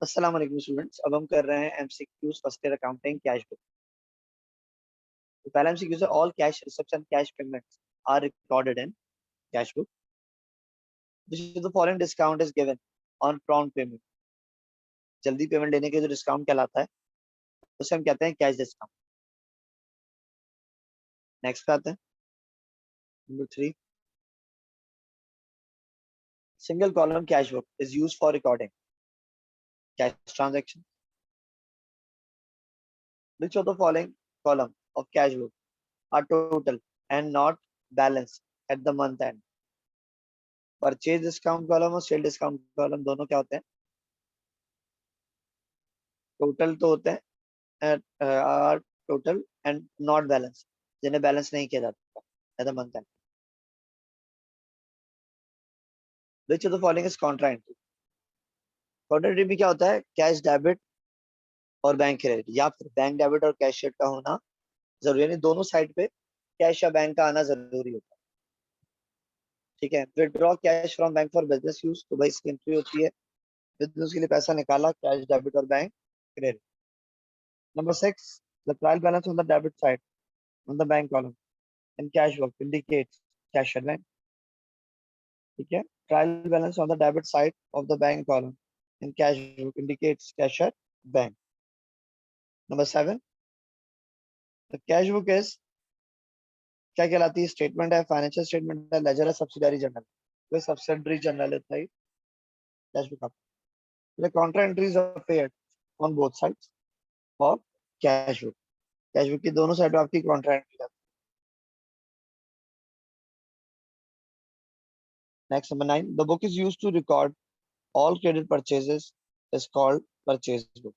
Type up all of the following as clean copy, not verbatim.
अस्सलाम वालेकुम स्टूडेंट्स। अब हम कर रहे हैं MCQs first year accounting cash book. तो पहला एमसीक्यू है all cash reception cash payments are recorded in cash book which is the following discount is given on prompt payment. जल्दी पेमेंट लेने के जो डिस्काउंट कहलाता है उसे हम कहते हैं कैश डिस्काउंट। नेक्स्ट पे आते हैं number 3। Single column cash book is used for recording cash transaction which of the following column of cash book are total and not balance at the month end. Purchase discount column और sale discount column दोनों क्या होते हैं? Total तो होते हैं are total and not balance, जिन्हें balance नहीं किया जाता at the month end. Which of the following is contra entry? Contra entry में क्या होता है? कैश डेबिट और बैंक क्रेडिट, या फिर बैंक डेबिट और कैश क्रेडिट का होना जरूरी है, यानी दोनों साइड पे कैश या बैंक का आना जरूरी होता है। ठीक है। Withdraw cash from bank for business use, तो भाई इसकी एंट्री होती है बिजनेस के लिए पैसा निकाला, कैश डेबिट और bank credit. Number 6, the trial balance on the debit side on the bank column in cash book indicates cash at bank. ठीक है। Trial balance on the debit side of the bank column in cash book indicates cash at bank. Number 7, the cash book is क्या कहलाती है? Statement है, financial statement है, laser है, subsidiary journal. कोई subsidiary journal होता है कैश बुक आपका। The contra entries are appeared on both sides of cash book. Cash book की दोनों साइड में आपकी कॉन्ट्रा एंट्री आती है। Next number 9, the book is used to record all credit purchases is called purchase book।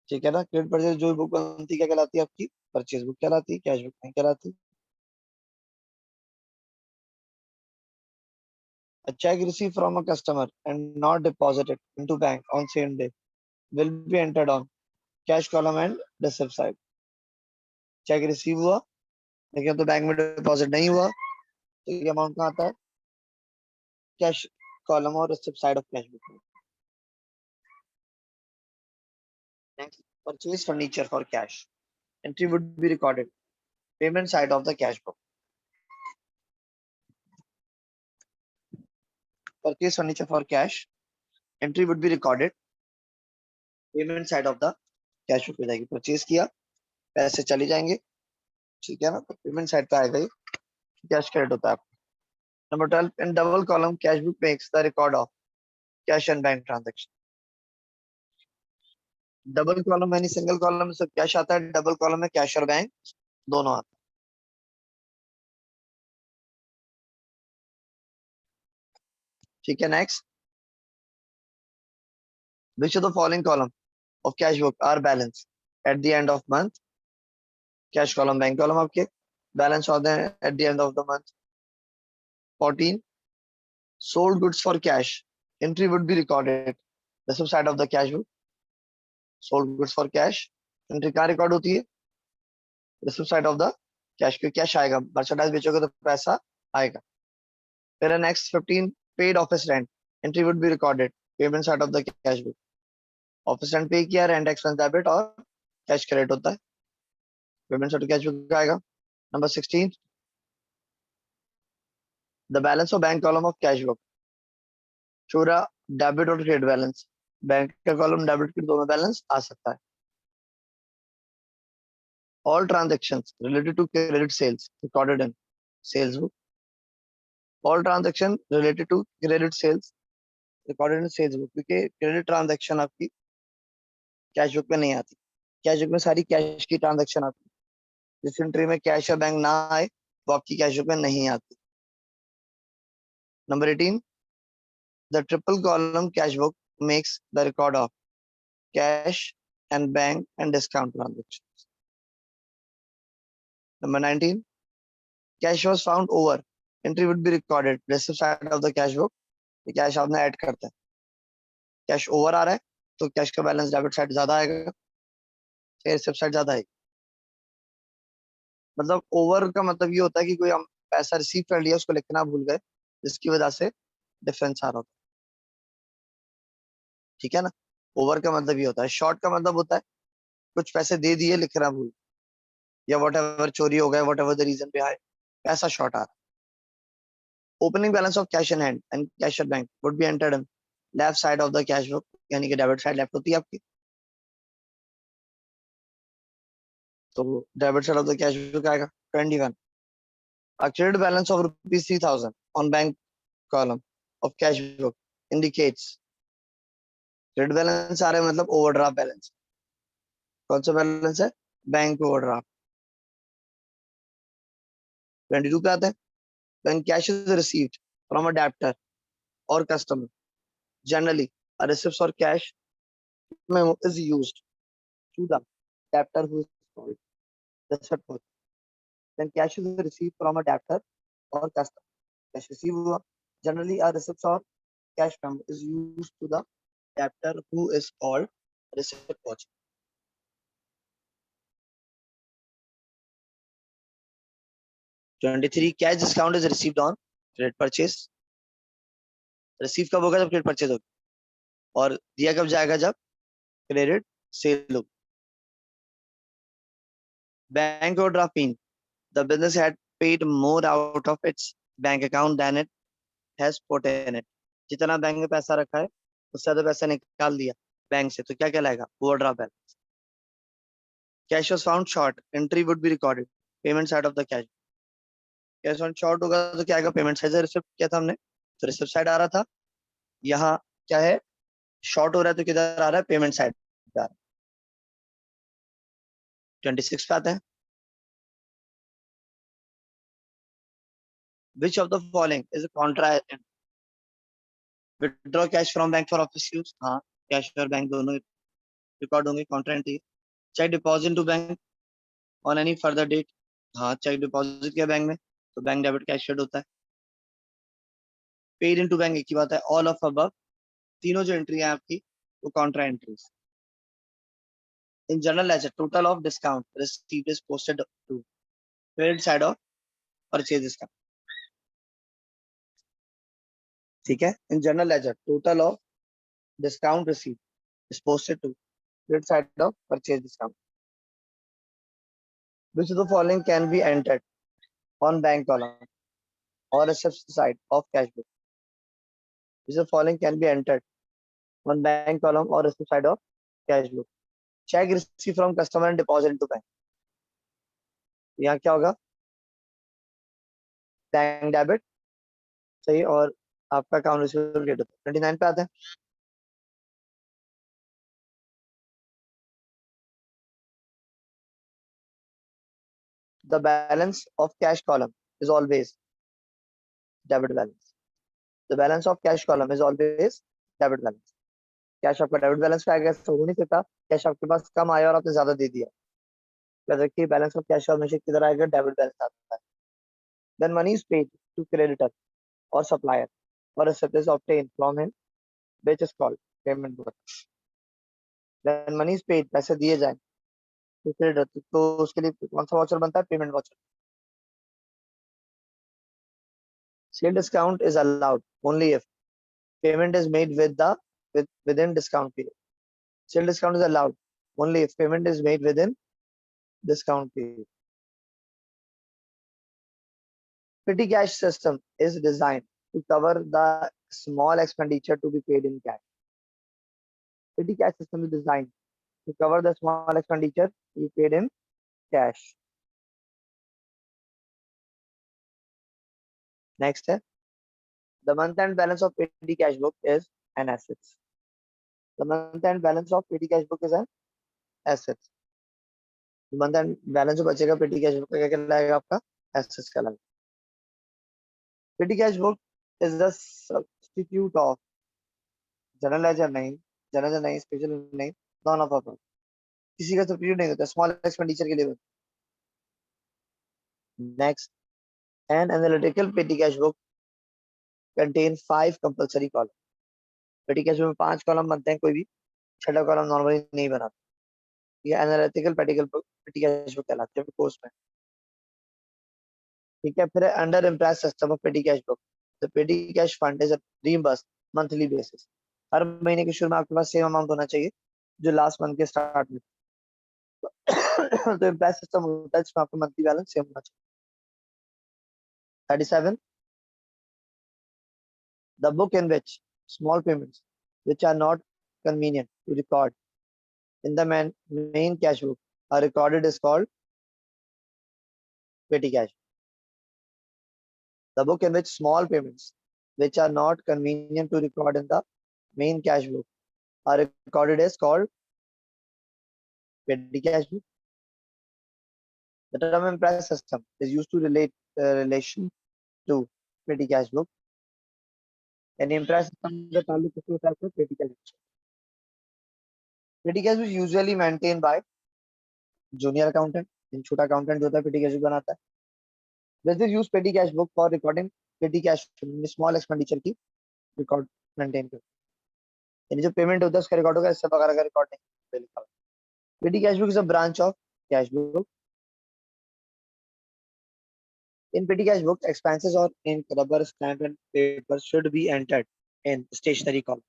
ठीक है ना। Credit purchase जो बुक बनती है क्या कहलाती है? आपकी परचेज बुक कहलाती है, कैश बुक नहीं कहलाती। A check received from a customer and not deposited into bank on same day will be entered on cash column and receipt side। Check receive हुआ लेकिन तो बैंक में डिपॉजिट नहीं हुआ, तो ये अमाउंट कहाँ आता है? कैश कॉलम और receipt side of cash book में। Next, purchase furniture for cash entry would be recorded payment side of the cash book. Purchase furniture for cash entry would be recorded payment side of the cash book हो जाएगी। Purchase किया, पैसे चले जाएंगे, ठीक है ना, तो पेमेंट साइड पे आएगा, कैश क्रेडिट होता है आपको। Number 12, in double column cash book makes the record of cash and bank transaction. Double column यानी सिंगल कॉलम में सिर्फ कैश आता है, डबल कॉलम में कैश और बैंक दोनों आते हैं। ठीक है। Next, which of the following column of cash book are balance at the end of month? Cash column bank column आपके बैलेंस होते हैं at the end of the month. 14, sold goods for cash entry would be recorded the side of the cash book। sold goods for cash entry कहाँ record होती है? Receipt side of the cash, पे cash आएगा, merchandise बेचोगे तो पैसा आएगा। फिर next 15, paid office rent entry would be recorded payment side of the cash book. Office rent पे किया, रेंट एक्सपेंस डेबिट और कैश क्रेडिट होता है, पेमेंट साइड कैश बुक आएगा। Number 16, the balance of bank column of cash book पूरा debit और credit balance, bank का column debit के दोनों बैलेंस आ सकता है। all transactions related to credit sales recorded in sales book। all transaction related to credit sales recorded in sales book, क्योंकि credit transaction आपकी cash book में नहीं आती। कैश बुक में सारी कैश की ट्रांजैक्शन आती है, जिस एंट्री में कैश या बैंक ना आए वो आपकी कैश बुक में नहीं आती। Number 18, the triple column cash book makes the record of cash and bank and discount transaction. Number 19, cash was found over entry would be recorded receipt side of the cash book. Cash आपने add करता है, cash over आ रहा है तो cash का balance debit side ज्यादा आएगा, receipt side ज्यादा आएगी। मतलब ओवर का मतलब ये होता है कि कोई हम पैसा रिसीव कर लिया उसको लिखना भूल गए, जिसकी वजह से डिफरेंस आ रहा होता है। ठीक है ना। ओवर का मतलब ये होता है, शॉर्ट का मतलब होता है कुछ पैसे दे दिए लिखना भूल, या वट एवर चोरी हो गया, whatever the reason behind, ऐसा शॉर्ट आ रहा है। Opening balance of cash in hand and cash at bank would be entered in left side of the cash book, यानी कि डेबिट साइड लेफ्ट होती है आपकी, तो debit side of the cash book आएगा 21। A credit balance of rupees 3000 on bank column of cash book indicates credit balance आ रहा है मतलब ओवरड्राफ्ट बैलेंस। कौन सा बैलेंस है? Bank overdraft. 22 पे आते हैं, when cash is received from a debtor or customer, generally a receipt or cash memo is used to the debtor who is called receipt for. When cash is received from a debtor or customer, cash received हुआ, generally a receipt or cash memo is used to the debtor who is called receipt voucher. 23 cash discount is received on credit purchase। Receive कब होगा? जब credit purchase होगा। और दिया कब जाएगा? जब क्रेडिट सेल होगा। Bank overdraft mean the business had paid more out of its bank account than it has put in it। जितना बैंक में पैसा रखा है उससे ज्यादा पैसा निकाल दिया बैंक से, तो क्या कहलाएगा? Overdraft balance. Cash was found short, entry would be recorded payment side of the cash. Cash on short होगा तो क्या आएगा? पेमेंट साइड से रिसिप्ट किया था हमने, तो रिसिप्ट साइड आ रहा था। यहाँ क्या है? शॉर्ट हो रहा है तो किधर आ रहा है? पेमेंट साइड आ रहा है। 26 पे आते हैं, which of the following is a contra agent? Withdraw cash from bank for office use, हाँ कैश और बैंक दोनों रिकॉर्ड होंगे contra entry. Cheque deposit to bank on any further date, हाँ चेक डिपॉजिट किया बैंक में तो bank debit cash credit होता है। पेड इनटू बैंक एक ही बात है। ऑल ऑफ अबव, तीनों जो एंट्री है आपकी वो contra entries. In general ledger total of discount received is posted to credit side of purchase discount. ठीक है, in general ledger total of discount received is posted to credit side of purchase discount. Which of the following can be entered on bank column or receipt side of cash book? Which of the following can be entered on bank column or receipt side of cash book? Check received from customer and deposit into bank। यहाँ क्या होगा? Bank debit, सही, और आपका account receivable credit. 29 पे आते हैं, the balance of cash column is always debit balance। The balance of cash column is always debit balance। Cash आपका डेबिट बैलेंस पे आएगा, ऐसा हो नहीं सकता कैश आपके पास कम आया और आपने ज्यादा दे दिया। याद रखिए बैलेंस ऑफ कैश हमेशा किधर आएगा? डेबिट बैलेंस आता है। Then money is paid to creditor or supplier or a receipt is obtained from him, which is called payment voucher। Then money is paid, पैसे दिए जाए तो creditor, तो उसके लिए कौन सा वाउचर बनता है? Payment voucher. Sale discount is allowed only if payment is made within discount period। Sale discount is allowed only if payment is made within discount period। Petty cash system is designed to cover the small expenditure to be paid in cash। Petty cash system is designed to cover the small expenditure to be paid in cash। Next है, the month end balance of petty cash book is an asset। The month end balance of petty cash book is an asset। Month and balance जो बचेगा पेटी cash book का क्या कहलाएगा? आपका assets कहलाएगा। पेटी cash book is the substitute of general ledger नहीं, जनरल लेजर नहीं, स्पेशल नहीं, नॉन ऑफ अपर, किसी का सब्स्टिट्यूट नहीं होता, स्मॉल एक्सपेंडिचर के लिए। नेक्स्ट, एन एनालिटिकल पेटी cash book contain 5 compulsory column. पेटी कैश बुक में 5 कॉलम बनते हैं, कोई भी छठा कॉलम नॉर्मली नहीं बनाता। ये एनालिटिकल पेटी कैश बुक कहलाते हैं कोर्स में। ठीक है, फिर under imprest system of petty cash book the petty cash fund is reimbursed monthly basis. हर महीने के शुरू में आपके पास सेम अमाउंट होना चाहिए जो लास्ट मंथ के स्टार्ट में। तो इम्प्लाइड सिस्टम होता है जिसमें आपका मंथली बैलेंस सेम होना चाहिए। 37, the book in which small payments which are not convenient to record in the main cash book are recorded is called petty cash. The book in which small payments which are not convenient to record in the main cash book are recorded is called petty cash book. The term impress system is used to relate relation to petty cash book. And impress system का ताल्लुक किसके साथ है? Petty cash book. Petty cash book is usually maintained by junior accountant. इन छोटा accountant जो होता है petty cash book बनाता है. Business use petty cash book for recording petty cash small expenditure की record maintain करते हैं. यानी जो पेमेंट होता है उसका रिकॉर्ड होगा, इससे वगैरह का रिकॉर्ड नहीं लिखा. Petty cash book is a branch of cash book. In petty cash book, expenses or ink, rubber, stamp, and paper should be entered in stationery column.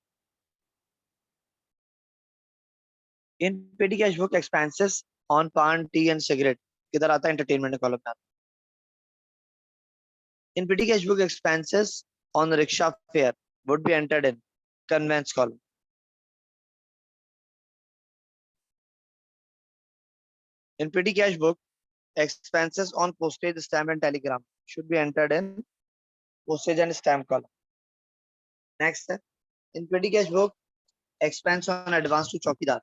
In petty cash book, expenses on pan, tea, and cigarette किधर आता है? Entertainment column में आता है. In petty cash book, expenses on rickshaw fare would be entered in conveyance column. In petty cash book, expenses on postage, stamp, and telegram should be entered in postage and stamp column. Next, in petty cash book, expense on advance to चौकीदार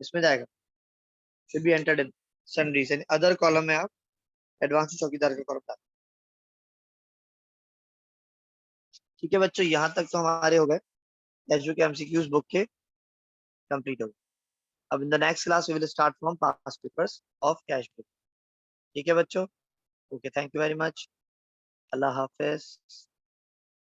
इसमें जाएगा, should be entered in sundries and other column में आप advance to चौकीदार के column डाल. ठीक है बच्चों, यहाँ तक तो हमारे हो गए एचबी के एमसीक्यूज बुक के कंप्लीट हो गए. अब in the next class we will start from past papers of cash book. ठीक है बच्चों, okay, thank you very much, अल्लाह हाफिज.